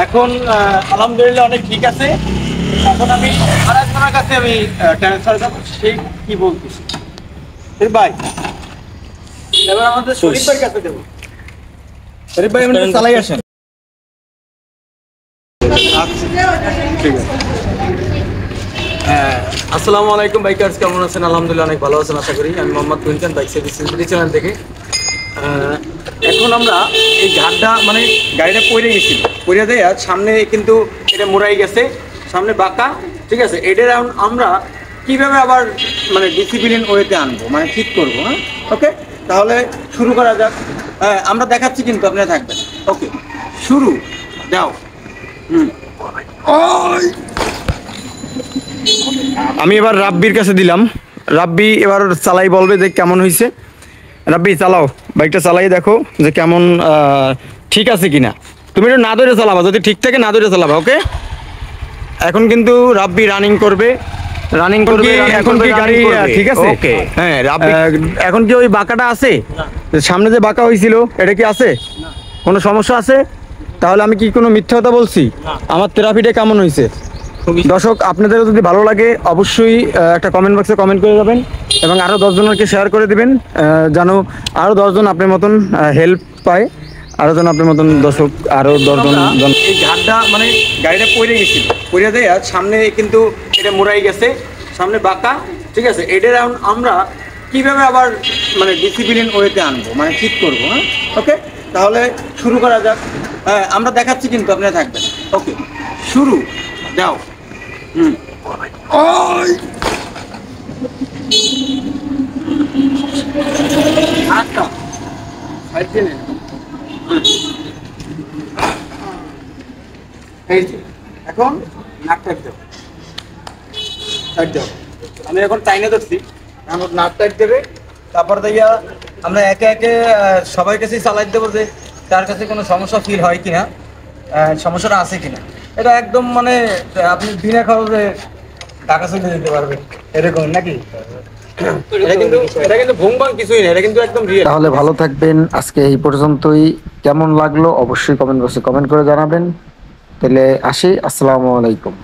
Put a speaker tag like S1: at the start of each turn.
S1: এখন আলহামদুলিল্লাহ অনেক ঠিক আছে। এখন আমি আরেকজনের কাছে আমি ট্রান্সফার যাব, সেই কি বলতেছি ভাই। এবার আমাদের শরীফ ভাইয়ের কাছে দেবো। শরীফ ভাই আমাদের চালাই আসেন। ঠিক আছে। আসসালামু আলাইকুম বাইকার্স, কেমন আছেন? আলহামদুলিল্লাহ অনেক ভালো আছেন আশা করি। আমি Mohammad Tuhin bike service channel থেকে। এখন আমরা এই ঘাটটা মানে গাড়িটা পড়ে গেছিল, পড়ে দেয় সামনে কিন্তু এটা মোড়াই গেছে, সামনে বাঁকা, ঠিক আছে। এটার আমরা কিভাবে আবার মানে ডিসিপ্লিন ওয়েতে আনবো, মানে ঠিক করবো। হ্যাঁ, ওকে, তাহলে শুরু করা যাক। আমরা দেখাচ্ছি কিন্তু আপনারা থাকবেন। ওকে, শুরু দাও। আমি এবার রাব্বির কাছে দিলাম। রাব্বি এবার চালাই বলবে যে কেমন হয়েছে। রাব্বি চালাও, বাইকটা চালাই দেখো যে কেমন ঠিক আছে কিনা। তুমি একটু না ধরে চালাবা, যদি ঠিক থাকে না ধরে চালাবা। ওকে, এখন কিন্তু রাব্বি রানিং করবে। এখন কি গাড়ি ঠিক আছে? ওকে, হ্যাঁ রাব্বি এখন কি ওই বাঁকাটা আছে? সামনে যে বাঁকা হয়েছিল এটা কি আছে? কোনো সমস্যা আছে? তাহলে আমি কি কোনো মিথ্যা কথা বলছি? আমার থেরাপিটা কেমন হয়েছে? দর্শক, আপনাদের যদি ভালো লাগে অবশ্যই একটা কমেন্ট বক্সে কমেন্ট করে যাবেন এবং আরও 10 জনকে শেয়ার করে দেবেন, যেন আরও 10 জন আপনার মতন হেল্প পায়। আরও যেন আপনার মতন দর্শক আরও 10 জন। এই ঘাটটা মানে গাড়িটা পড়ে গেছিল, পড়ে দেয় সামনে কিন্তু এটা মোড়াই গেছে, সামনে বাঁকা, ঠিক আছে। এটার আমরা কিভাবে আবার মানে ডিসিপ্লিন ওয়েতে আনবো, মানে ঠিক করবো। হ্যাঁ, ওকে, তাহলে শুরু করা যাক। আমরা দেখাচ্ছি কিন্তু আপনারা থাকবেন। ওকে, শুরু দাও। আচ্ছা, এই যে এখন নাক টাইট দাও, টাইট দাও। আমি এখন টাইনে ধরছি, এখন নাক টাইট দেবে। তারপর দিয়া আমরা একে একে সবাই কাছেই চালাই দেবো যে তার কাছে কোনো সমস্যা ফিল হয় কিনা, সমস্যাটা আছে কিনা। এটা একদম মানে আপনি বিনা খরচে টাকা চলে যেতে পারবেন এরকম নাকি? এটা কিন্তু ভুংবাং কিছুই না, এটা কিন্তু একদম রিয়েল। তাহলে ভালো থাকবেন, আজকে এই পর্যন্তই। কেমন লাগলো অবশ্যই কমেন্ট বক্সে কমেন্ট করে জানাবেন। তাহলে আসি, আসসালামু আলাইকুম।